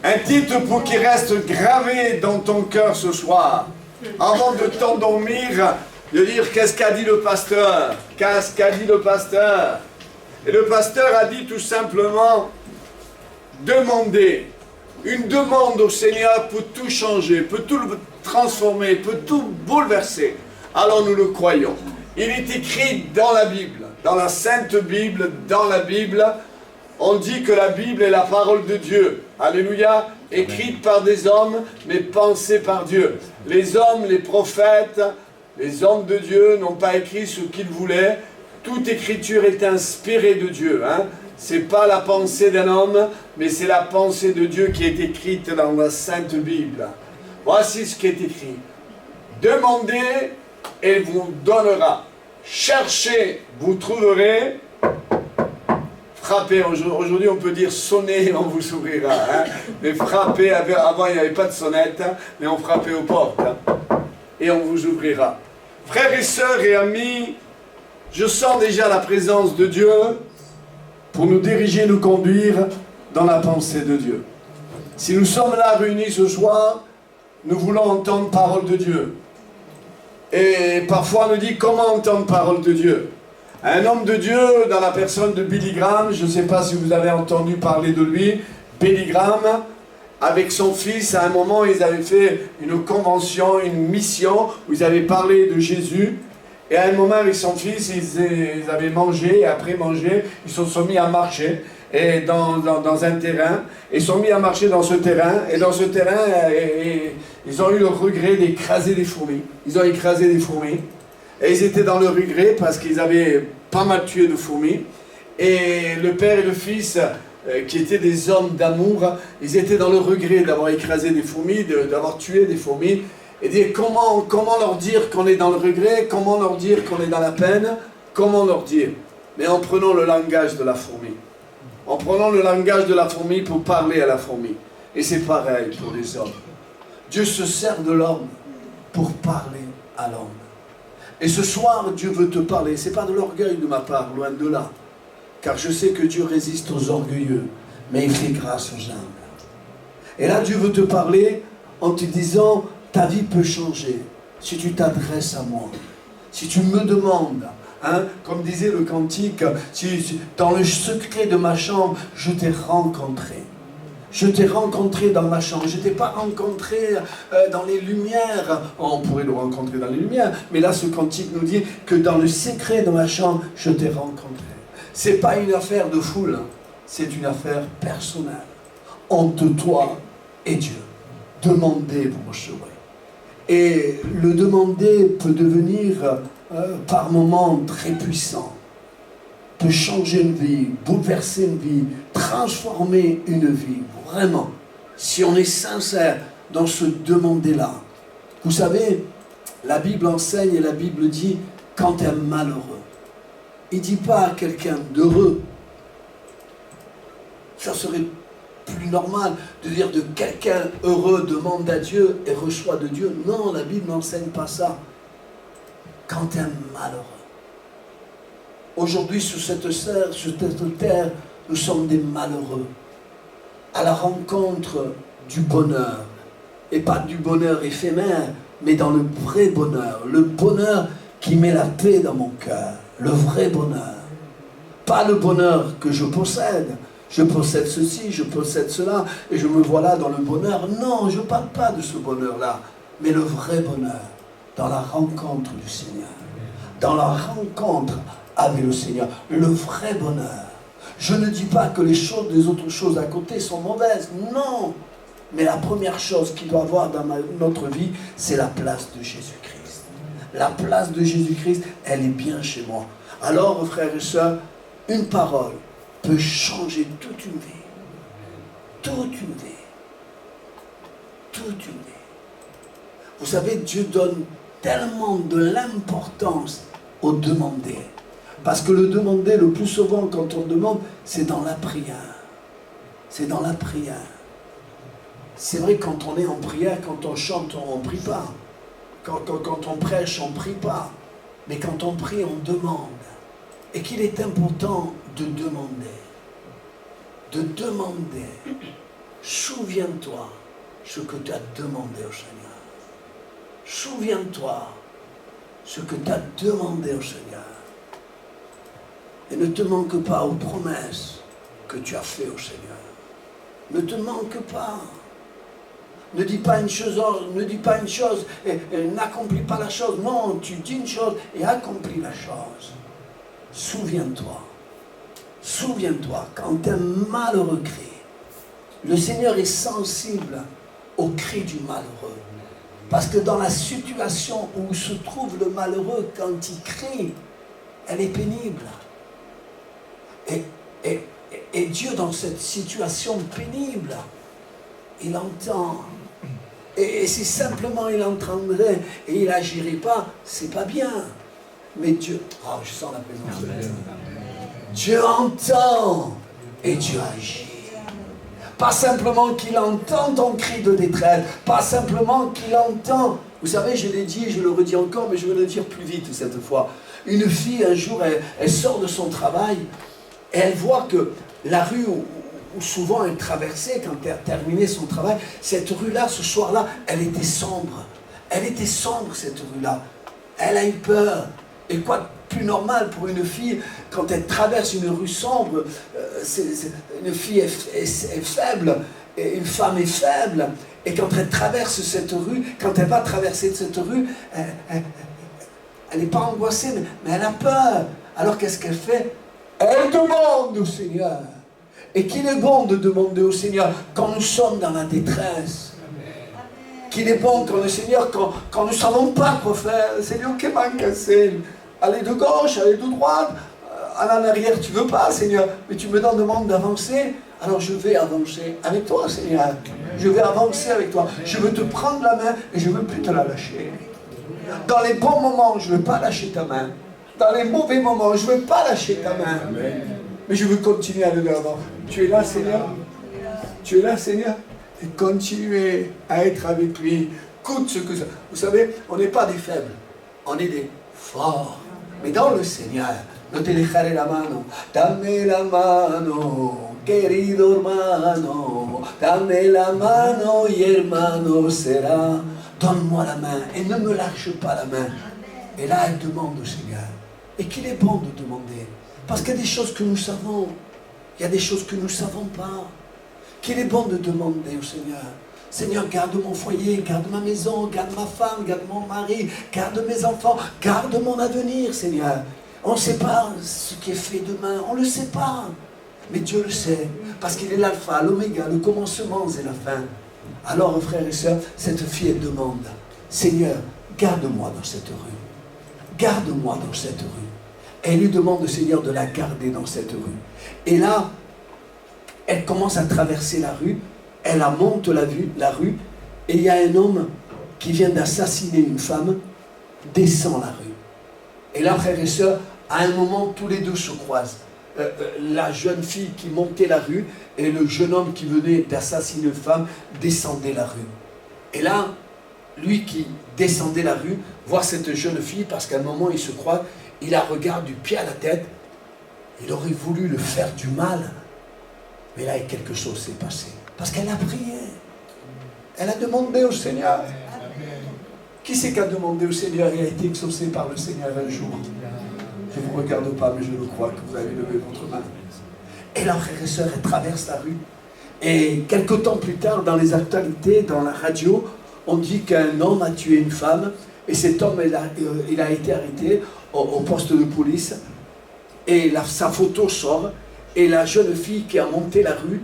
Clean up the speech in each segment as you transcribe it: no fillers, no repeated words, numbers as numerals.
Un titre pour qu'il reste gravé dans ton cœur ce soir. Avant de t'endormir, de dire qu'est-ce qu'a dit le pasteur. Qu'est-ce qu'a dit le pasteur. Et le pasteur a dit tout simplement, demandez. Une demande au Seigneur peut tout changer, peut tout transformer, peut tout bouleverser. Alors nous le croyons. Il est écrit dans la Bible, dans la Sainte Bible, dans la Bible, on dit que la Bible est la parole de Dieu. Alléluia, écrite par des hommes, mais pensée par Dieu. Les hommes, les prophètes, les hommes de Dieu n'ont pas écrit ce qu'ils voulaient. Toute écriture est inspirée de Dieu. C'est pas la pensée d'un homme, mais c'est la pensée de Dieu qui est écrite dans la Sainte Bible. Voici ce qui est écrit. Demandez et vous donnera. Cherchez, vous trouverez. Frappez, aujourd'hui on peut dire sonner et on vous ouvrira. Mais frappez, avant il n'y avait pas de sonnette, mais on frappait aux portes. Et on vous ouvrira. Frères et sœurs et amis, je sens déjà la présence de Dieu pour nous diriger, nous conduire dans la pensée de Dieu. Si nous sommes là réunis ce soir, nous voulons entendre parole de Dieu. Et parfois on nous dit comment entendre parole de Dieu. Un homme de Dieu dans la personne de Billy Graham, je ne sais pas si vous avez entendu parler de lui, Billy Graham, avec son fils, à un moment ils avaient fait une convention, une mission, où ils avaient parlé de Jésus. Et à un moment avec son fils, ils avaient mangé, et après manger, ils se sont mis à marcher et dans un terrain. Ils sont mis à marcher dans ce terrain, et dans ce terrain, ils ont eu le regret d'écraser des fourmis. Ils ont écrasé des fourmis. Et ils étaient dans le regret parce qu'ils avaient pas mal tué de fourmis. Et le père et le fils, qui étaient des hommes d'amour, ils étaient dans le regret d'avoir écrasé des fourmis, d'avoir tué des fourmis. Et dire comment leur dire qu'on est dans le regret, comment leur dire qu'on est dans la peine, comment leur dire. Mais en prenant le langage de la fourmi. En prenant le langage de la fourmi pour parler à la fourmi. Et c'est pareil pour les hommes. Dieu se sert de l'homme pour parler à l'homme. Et ce soir, Dieu veut te parler. Ce n'est pas de l'orgueil de ma part, loin de là. Car je sais que Dieu résiste aux orgueilleux, mais il fait grâce aux humbles. Et là, Dieu veut te parler en te disant, ta vie peut changer si tu t'adresses à moi. Si tu me demandes, comme disait le cantique, dans le secret de ma chambre, je t'ai rencontré. Je t'ai rencontré dans ma chambre. Je ne t'ai pas rencontré dans les lumières. On pourrait le rencontrer dans les lumières. Mais là, ce cantique nous dit que dans le secret de ma chambre, je t'ai rencontré. Ce n'est pas une affaire de foule. C'est une affaire personnelle. Entre toi et Dieu. Demandez, vous recevrez. Et le demander peut devenir par moments très puissant. Peut changer une vie, bouleverser une vie, transformer une vie. Vraiment, si on est sincère dans ce demander-là. Vous savez, la Bible enseigne et la Bible dit, quand un malheureux, il ne dit pas à quelqu'un d'heureux. Ça serait plus normal de dire de quelqu'un heureux demande à Dieu et reçoit de Dieu. Non, la Bible n'enseigne pas ça. Quand un malheureux. Aujourd'hui, sur cette terre, nous sommes des malheureux. À la rencontre du bonheur. Et pas du bonheur éphémère, mais dans le vrai bonheur. Le bonheur qui met la paix dans mon cœur. Le vrai bonheur. Pas le bonheur que je possède. Je possède ceci, je possède cela, et je me vois là dans le bonheur. Non, je ne parle pas de ce bonheur-là. Mais le vrai bonheur, dans la rencontre du Seigneur. Dans la rencontre avec le Seigneur. Le vrai bonheur. Je ne dis pas que les autres choses à côté sont mauvaises. Non. Mais la première chose qu'il doit avoir dans notre vie, c'est la place de Jésus-Christ. La place de Jésus-Christ, elle est bien chez moi. Alors, frères et sœurs, une parole peut changer toute une vie. Toute une vie. Toute une vie. Vous savez, Dieu donne tellement de l'importance au demander. Parce que le demander, le plus souvent, quand on demande, c'est dans la prière. C'est dans la prière. C'est vrai, quand on est en prière, quand on chante, on ne prie pas. Quand on prêche, on ne prie pas. Mais quand on prie, on demande. Et qu'il est important de demander. De demander. souviens-toi ce que tu as demandé au Seigneur. Souviens-toi ce que tu as demandé au Seigneur. Et ne te manque pas aux promesses que tu as faites au Seigneur. Ne te manque pas. Ne dis pas une chose et n'accomplis pas la chose. Non, tu dis une chose et accomplis la chose. Souviens-toi. Souviens-toi, quand un malheureux crie, le Seigneur est sensible au cri du malheureux. Parce que dans la situation où se trouve le malheureux, quand il crie, elle est pénible. Et Dieu, dans cette situation pénible, il entend. Et si simplement il entendrait et il n'agirait pas, c'est pas bien. Mais Dieu, oh, je sens la présence de Dieu. Dieu entend et Dieu agit. Pas simplement qu'il entend ton cri de détresse, pas simplement qu'il entend. Vous savez, je l'ai dit, je le redis encore, mais je vais le dire plus vite cette fois. Une fille, un jour, elle sort de son travail et elle voit que la rue où souvent elle traversait quand elle a terminé son travail, cette rue-là, ce soir-là, elle était sombre. Elle était sombre, cette rue-là. Elle a eu peur. Et quoi de plus normal pour une fille, quand elle traverse une rue sombre, une fille est faible, et une femme est faible, et quand elle traverse cette rue, quand elle va traverser cette rue, elle n'est pas angoissée, mais elle a peur. Alors qu'est-ce qu'elle fait? Elle demande au Seigneur. Et qu'il est bon de demander au Seigneur quand nous sommes dans la détresse. Qu'il est bon quand le Seigneur, quand nous ne savons pas quoi faire. Seigneur, que manque cassé. Aller de gauche, aller de droite, en arrière, tu ne veux pas, Seigneur, mais tu me demandes d'avancer, alors je vais avancer avec toi, Seigneur. Je vais avancer avec toi. Je veux te prendre la main et je ne veux plus te la lâcher. Dans les bons moments, je ne veux pas lâcher ta main. Dans les mauvais moments, je ne veux pas lâcher ta main. Mais je veux continuer à aller de l'avant. Tu es là, Seigneur? Tu es là, Seigneur? Et continuer à être avec lui. Coûte ce que ça. Vous savez, on n'est pas des faibles. On est des forts. Mais dans le Seigneur, no te dejaré la mano. Dame la mano, querido hermano. Dame la mano y hermano será. Donne-moi la main et ne me lâche pas la main. Et là, elle demande au Seigneur. Et qu'il est bon de demander. Parce qu'il y a des choses que nous savons. Il y a des choses que nous ne savons pas. Qu'il est bon de demander au Seigneur. Seigneur, garde mon foyer, garde ma maison, garde ma femme, garde mon mari, garde mes enfants, garde mon avenir, Seigneur. On ne sait pas ce qui est fait demain, on ne le sait pas. Mais Dieu le sait, parce qu'il est l'alpha, l'oméga, le commencement et la fin. Alors, frères et sœurs, cette fille, elle demande, Seigneur, garde-moi dans cette rue. Garde-moi dans cette rue. Elle lui demande au Seigneur de la garder dans cette rue. Et là, elle commence à traverser la rue, elle monte la rue, et il y a un homme qui vient d'assassiner une femme, descend la rue. Et là, frères et sœurs, à un moment, tous les deux se croisent. La jeune fille qui montait la rue et le jeune homme qui venait d'assassiner une femme descendait la rue. Et là, lui qui descendait la rue, voit cette jeune fille, parce qu'à un moment, il se croise, il la regarde du pied à la tête. Il aurait voulu le faire du mal. Mais là, quelque chose s'est passé. Parce qu'elle a prié. Elle a demandé au Seigneur. Qui c'est qui a demandé au Seigneur et a été exaucé par le Seigneur un jour? Je ne vous regarde pas, mais je le crois que vous avez levé votre main. Et là, frères et sœurs, elle traverse la rue. Et quelque temps plus tard, dans les actualités, dans la radio, on dit qu'un homme a tué une femme. Et cet homme, il a été arrêté au poste de police. Et sa photo sort. Et la jeune fille qui a monté la rue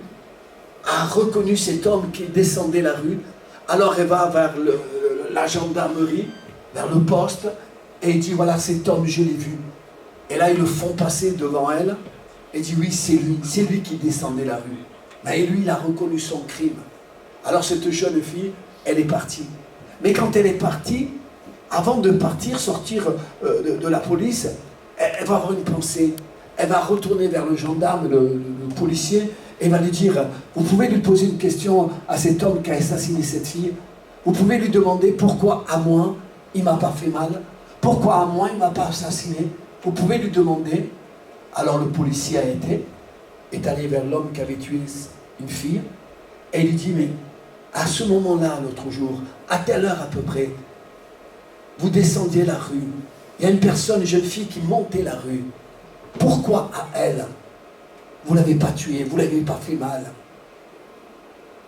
a reconnu cet homme qui descendait la rue. Alors elle va vers la gendarmerie, vers le poste, et il dit, voilà cet homme, je l'ai vu. Et là, ils le font passer devant elle, et dit, oui, c'est lui qui descendait la rue. Mais lui, il a reconnu son crime. Alors cette jeune fille, elle est partie. Mais quand elle est partie, avant de partir, sortir de la police, elle va avoir une pensée. Elle va retourner vers le gendarme, le policier, et va lui dire, vous pouvez lui poser une question à cet homme qui a assassiné cette fille. Vous pouvez lui demander pourquoi à moi, il ne m'a pas fait mal. Pourquoi à moi, il ne m'a pas assassiné. Vous pouvez lui demander. Alors le policier est allé vers l'homme qui avait tué une fille. Et il lui dit, mais à ce moment-là, l'autre jour, à telle heure à peu près, vous descendiez la rue. Il y a une personne, une jeune fille qui montait la rue. Pourquoi à elle, vous ne l'avez pas tuée, vous ne l'avez pas fait mal?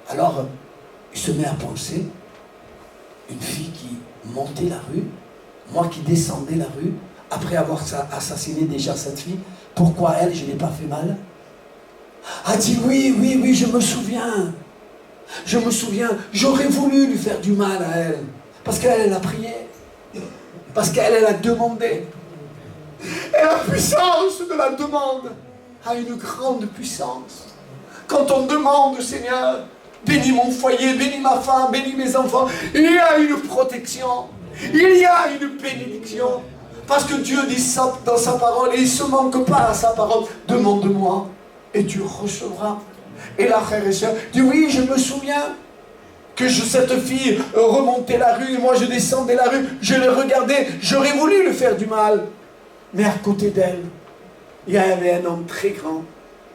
Alors, il se met à penser, une fille qui montait la rue, moi qui descendais la rue, après avoir assassiné déjà cette fille, pourquoi elle, je ne l'ai pas fait mal? A dit oui, je me souviens. Je me souviens, j'aurais voulu lui faire du mal à elle. Parce qu'elle, elle a prié. Parce qu'elle, elle a demandé. Et la puissance de la demande a une grande puissance. Quand on demande, Seigneur, bénis mon foyer, bénis ma femme, bénis mes enfants, il y a une protection. Il y a une bénédiction. Parce que Dieu dit ça dans sa parole et il ne se manque pas à sa parole. Demande-moi et tu recevras. Et là, frère et soeur, dit oui, je me souviens que cette fille remontait la rue et moi je descendais la rue, je l'ai regardée, j'aurais voulu lui faire du mal. Mais à côté d'elle, il y avait un homme très grand,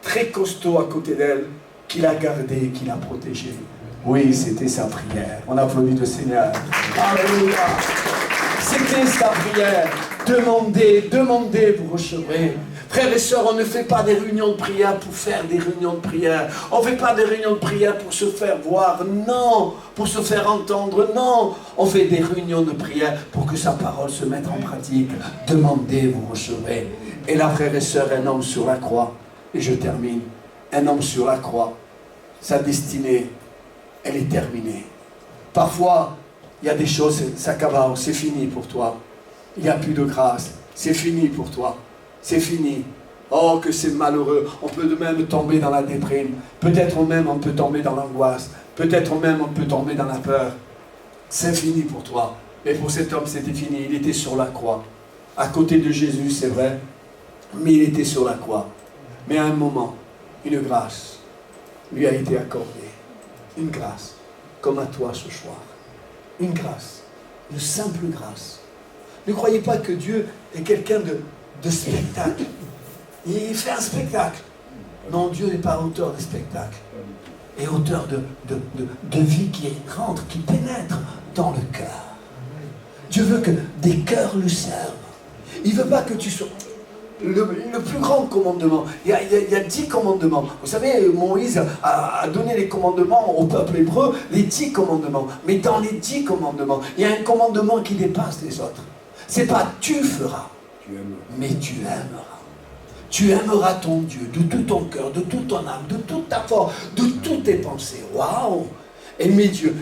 très costaud à côté d'elle, qui l'a gardée, qui l'a protégée. Oui, c'était sa prière. On applaudit le Seigneur. Alléluia. C'était sa prière. Demandez, demandez, vous recevrez. Frères et sœurs, on ne fait pas des réunions de prière pour faire des réunions de prière. On ne fait pas des réunions de prière pour se faire voir, non. Pour se faire entendre, non. On fait des réunions de prière pour que sa parole se mette en pratique. Demandez, vous recevrez. Et là, frères et sœurs, un homme sur la croix, et je termine, un homme sur la croix, sa destinée, elle est terminée. Parfois, il y a des choses, ça cabao, c'est fini pour toi. Il n'y a plus de grâce, c'est fini pour toi. C'est fini. Oh, que c'est malheureux. On peut même tomber dans la déprime. Peut-être même on peut tomber dans l'angoisse. Peut-être même on peut tomber dans la peur. C'est fini pour toi. Mais pour cet homme, c'était fini. Il était sur la croix. À côté de Jésus, c'est vrai. Mais il était sur la croix. Mais à un moment, une grâce lui a été accordée. Une grâce, comme à toi ce soir. Une grâce. Une simple grâce. Ne croyez pas que Dieu est quelqu'un de spectacle. Il fait un spectacle. Non, Dieu n'est pas auteur de spectacle. Et auteur de vie qui rentre, qui pénètre dans le cœur. Dieu veut que des cœurs le servent. Il ne veut pas que tu sois... Le plus grand commandement, il y a 10 commandements. Vous savez, Moïse a donné les commandements au peuple hébreu, les 10 commandements. Mais dans les 10 commandements, il y a un commandement qui dépasse les autres. C'est pas tu feras, mais tu aimeras. Tu aimeras ton Dieu de tout ton cœur, de toute ton âme, de toute ta force, de toutes tes pensées. Waouh! Aimer Dieu.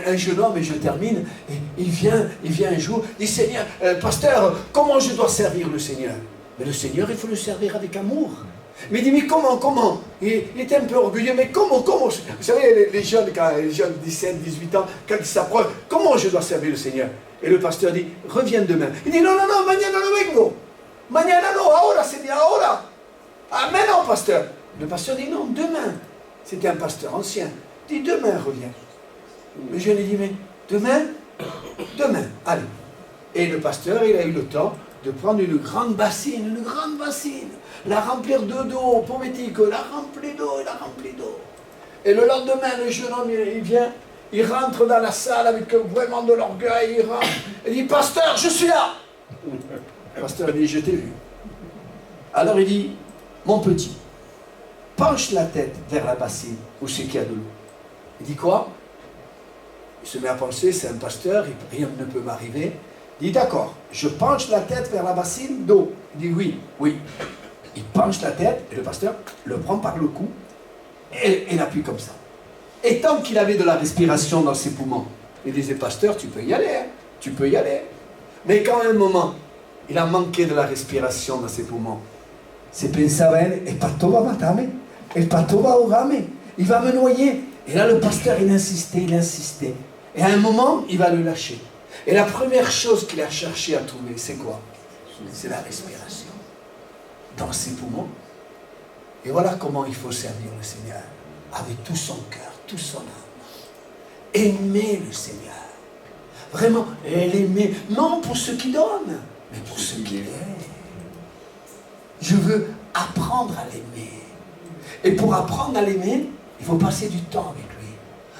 Un jeune homme, et je termine, et il vient un jour, il dit Seigneur, pasteur, comment je dois servir le Seigneur? Mais le Seigneur, il faut le servir avec amour. Mais il dit, mais comment? Il était un peu orgueilleux, mais comment? Vous savez, les jeunes de 17, 18 ans, quand ils s'approchent, comment je dois servir le Seigneur? Et le pasteur dit, reviens demain. Il dit, non, mañana no vengo. Mañana no, ahora, Seigneur, ahora. Ah, mais non, pasteur. Le pasteur dit, non, demain. C'était un pasteur ancien. Il dit, demain, reviens. Le jeune, il dit, mais demain, allez. Et le pasteur, il a eu le temps de prendre une grande bassine, la remplir d'eau pométique, la remplir d'eau. Et le lendemain, le jeune homme, il vient, il rentre dans la salle avec vraiment de l'orgueil, il rentre, il dit, pasteur, je suis là. Le pasteur dit, je t'ai vu. Alors il dit, mon petit, penche la tête vers la bassine, où c'est qu'il y a de l'eau. Il dit quoi? Il se met à penser, c'est un pasteur, rien ne peut m'arriver. Il dit d'accord, je penche la tête vers la bassine d'eau. Il dit oui. Il penche la tête et le pasteur le prend par le cou et l'appuie comme ça. Et tant qu'il avait de la respiration dans ses poumons, il disait pasteur, tu peux y aller, hein, tu peux y aller. Mais quand à un moment, il a manqué de la respiration dans ses poumons, c'est pensava el pato va matarme, el pato va ahogarme, il va me noyer. Et là le pasteur il insistait. Et à un moment, il va le lâcher. Et la première chose qu'il a cherché à trouver, c'est quoi? C'est la respiration. Dans ses poumons. Et voilà comment il faut servir le Seigneur. Avec tout son cœur, toute son âme. Aimer le Seigneur. Vraiment, l'aimer. Non pour ce qu'il donne, mais pour ce qu'il est. Je veux apprendre à l'aimer. Et pour apprendre à l'aimer, Il faut passer du temps avec lui.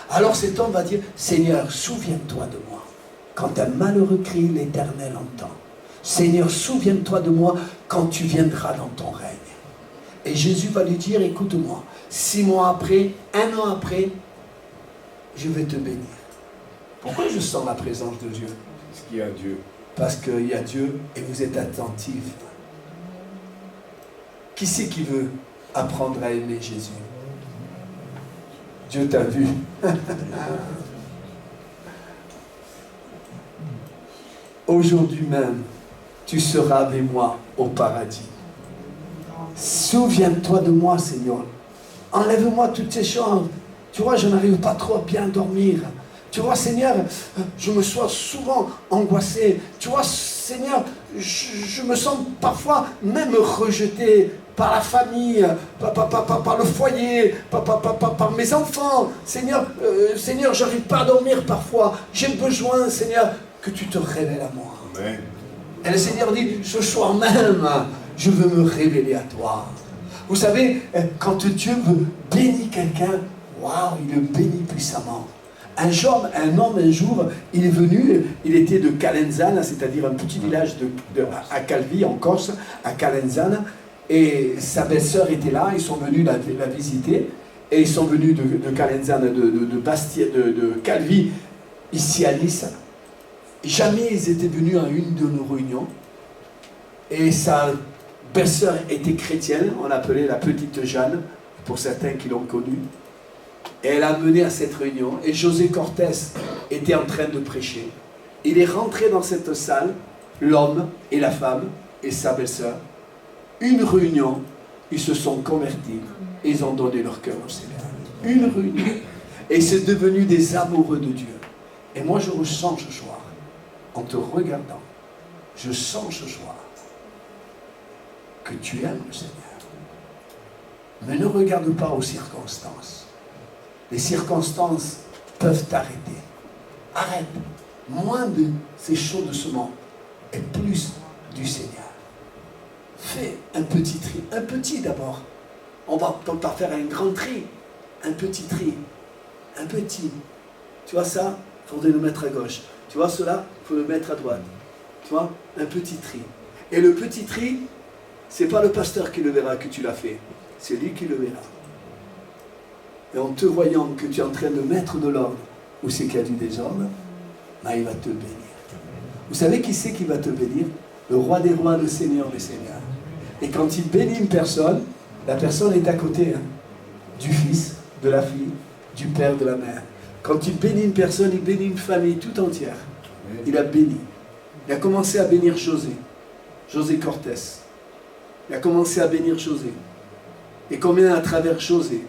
Alors cet homme va dire, Seigneur, souviens-toi de moi. Quand un malheureux crie, l'Éternel entend. Seigneur, souviens-toi de moi quand tu viendras dans ton règne. Et Jésus va lui dire, écoute-moi, 6 mois après, 1 an après, je vais te bénir. Pourquoi je sens la présence de Dieu? Parce qu'il y a Dieu. Parce qu'il y a Dieu et vous êtes attentifs. Qui c'est qui veut apprendre à aimer Jésus? Dieu t'a vu. Aujourd'hui même, tu seras avec moi au paradis. Souviens-toi de moi, Seigneur. Enlève-moi toutes ces choses. Tu vois, je n'arrive pas trop à bien dormir. Tu vois, Seigneur, je me sens souvent angoissé. Tu vois, Seigneur, je me sens parfois même rejeté par la famille, par le foyer, par mes enfants. Seigneur, Seigneur, je n'arrive pas à dormir parfois. J'ai besoin, Seigneur, que tu te révèles à moi. Amen. Et le Seigneur dit, ce soir même, je veux me révéler à toi. Vous savez, quand Dieu veut bénir quelqu'un, waouh, il le bénit puissamment. Un homme, un jour, il est venu, il était de Calenzane, c'est-à-dire un petit village à Calvi, en Corse, à Calenzane, et sa belle-sœur était là, ils sont venus la visiter, et ils sont venus de Calenzane, de Calvi, ici à Nice. Jamais ils étaient venus à une de nos réunions, et sa belle-sœur était chrétienne, on l'appelait la petite Jeanne, pour certains qui l'ont connue. Et elle a mené à cette réunion. Et José Cortés était en train de prêcher. Il est rentré dans cette salle, l'homme et la femme et sa belle-sœur. Une réunion, ils se sont convertis et ils ont donné leur cœur au Seigneur. Une réunion. Et c'est devenu des amoureux de Dieu. Et moi je ressens ce soir, en te regardant, je sens ce soir que tu aimes le Seigneur. Mais ne regarde pas aux circonstances. Les circonstances peuvent t'arrêter. Arrête. Moins de ces choses de ce monde et plus du Seigneur. Fais un petit tri. Un petit d'abord. On ne va pas faire un grand tri. Un petit tri. Un petit. Tu vois ça? Il faudrait le mettre à gauche. Tu vois cela? Il faut le mettre à droite. Tu vois? Un petit tri. Et le petit tri, ce n'est pas le pasteur qui le verra que tu l'as fait. C'est lui qui le verra. Et en te voyant que tu es en train de mettre de l'ordre où c'est qu'il y a du désordre, il va te bénir. Vous savez qui c'est qui va te bénir? Le roi des rois, le Seigneur des seigneurs. Et quand il bénit une personne, la personne est à côté du fils, de la fille, du père, de la mère. Quand il bénit une personne, il bénit une famille tout entière. Il a béni. Il a commencé à bénir José Cortés. Il a commencé à bénir José. Et combien à travers José,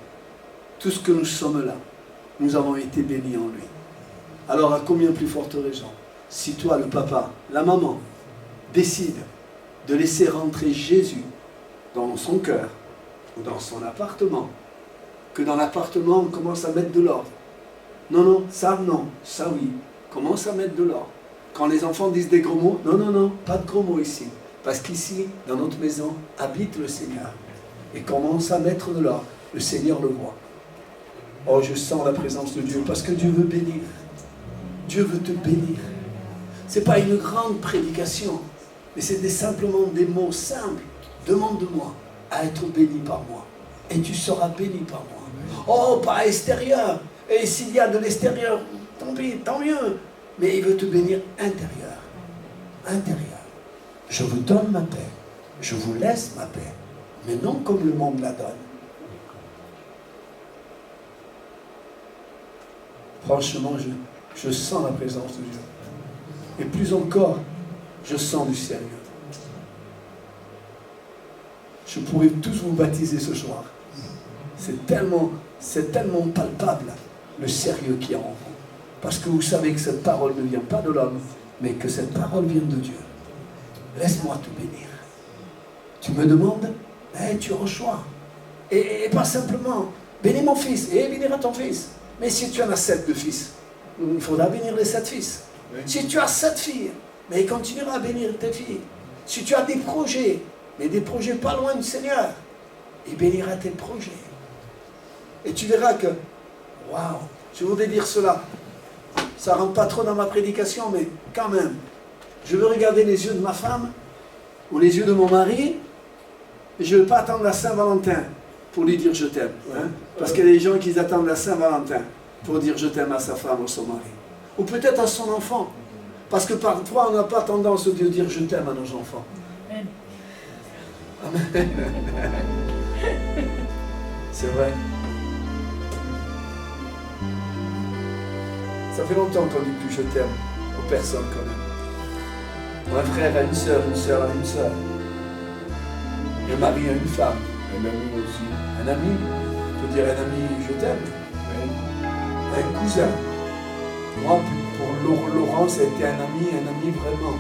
tout ce que nous sommes là, nous avons été bénis en lui. Alors à combien plus forte raison, si toi, le papa, la maman, décide de laisser rentrer Jésus dans son cœur ou dans son appartement, que dans l'appartement on commence à mettre de l'ordre. Non, ça oui, commence à mettre de l'ordre. Quand les enfants disent des gros mots, non, pas de gros mots ici. Parce qu'ici, dans notre maison, habite le Seigneur. Et commence à mettre de l'ordre. Le Seigneur le voit. Oh, je sens la présence de Dieu parce que Dieu veut bénir. Dieu veut te bénir. Ce n'est pas une grande prédication, mais c'est simplement des mots simples. Demande-moi à être béni par moi. Et tu seras béni par moi. Oh, pas extérieur. Et s'il y a de l'extérieur, tant pis, tant mieux. Mais il veut te bénir intérieur. Intérieur. Je vous donne ma paix. Je vous laisse ma paix. Mais non comme le monde la donne. Franchement, je sens la présence de Dieu. Et plus encore, je sens du sérieux. Je pourrais tous vous baptiser ce soir. C'est tellement palpable le sérieux qu'il y a en vous. Parce que vous savez que cette parole ne vient pas de l'homme, mais que cette parole vient de Dieu. Laisse-moi te bénir. Tu me demandes, tu reçois. Et pas simplement, bénis mon fils, et bénira ton fils. Mais si tu en as 7 de fils, il faudra bénir les 7 fils. Oui. Si tu as 7 filles, mais il continuera à bénir tes filles. Si tu as des projets, mais des projets pas loin du Seigneur, il bénira tes projets. Et tu verras que, waouh, je voudrais dire cela. Ça ne rentre pas trop dans ma prédication, mais quand même. Je veux regarder les yeux de ma femme ou les yeux de mon mari, et je ne veux pas attendre la Saint-Valentin pour lui dire je t'aime. Hein? Parce qu'il y a des gens qui attendent la Saint-Valentin pour dire je t'aime à sa femme ou à son mari. Ou peut-être à son enfant. Parce que parfois, on n'a pas tendance de dire je t'aime à nos enfants. Amen. C'est vrai. Ça fait longtemps qu'on ne dit plus je t'aime aux personnes quand même. Un frère a une sœur a une sœur. Un mari a une femme. Un ami aussi. Un ami, je peux dire un ami je t'aime. Oui. Un cousin. Moi, pour Laurent, ça a été un ami vraiment.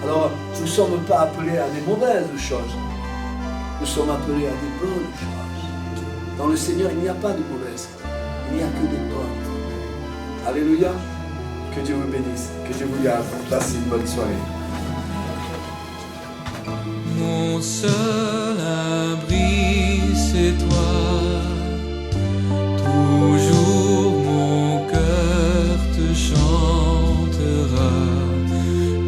Alors, nous ne sommes pas appelés à des mauvaises choses. Nous sommes appelés à des bonnes choses. Dans le Seigneur, il n'y a pas de mauvaises. Il n'y a que des bonnes. Alléluia. Que Dieu vous bénisse. Que Dieu vous garde. Passez une bonne soirée. Mon seul abri, c'est toi. Toujours mon cœur te chantera,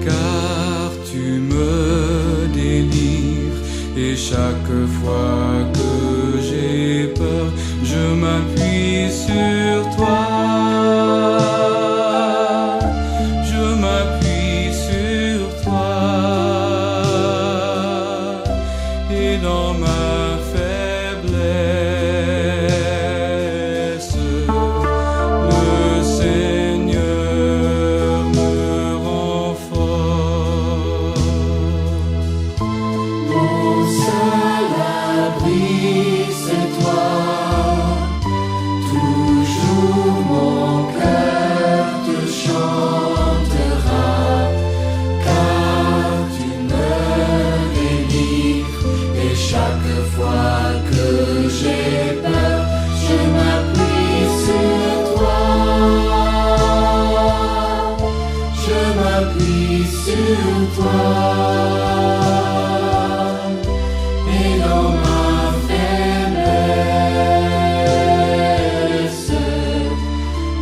car tu me délivres. Et chaque fois que j'ai peur, je m'appuie sur toi. Je m'appuie sur toi. Et dans ma faiblesse, le Seigneur me rend fort. Mon seul abri, c'est toi. Toujours mon cœur te chantera, car tu me délivres. Et chaque fois que j'ai peur, je m'appuie sur toi. Je m'appuie sur toi. Et dans ma faiblesse,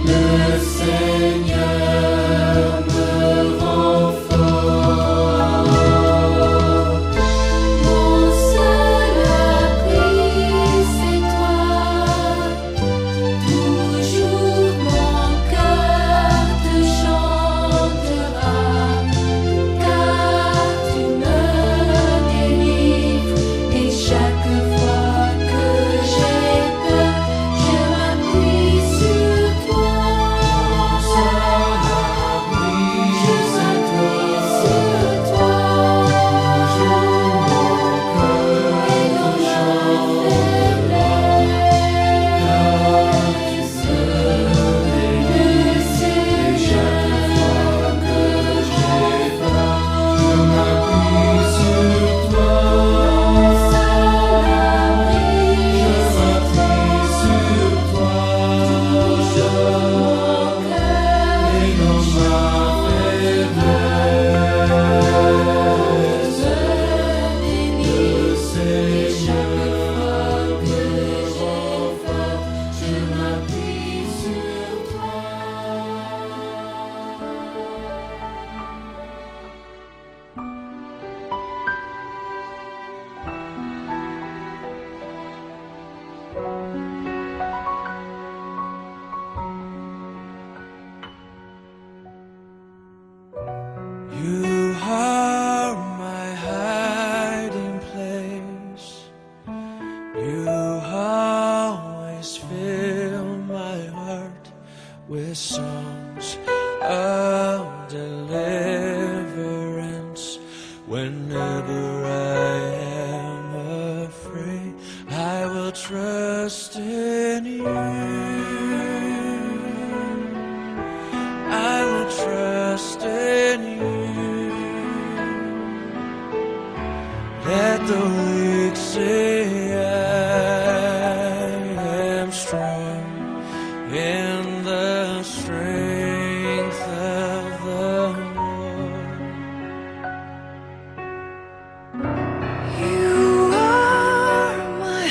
le Seigneur me rend fort. Mon seul abri, c'est toi. Toujours mon cœur te chantera, car tu me délivres. Et chaque fois que j'ai peur, je m'appuie sur toi. You are my hiding place. You always fill my heart with songs of deliverance. Whenever I am afraid, I will trust in you. I will trust in you. Let the weak say I am strong in the strength of the Lord. You are my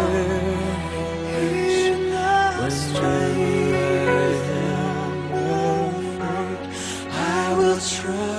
Whenever I am afraid, I will trust.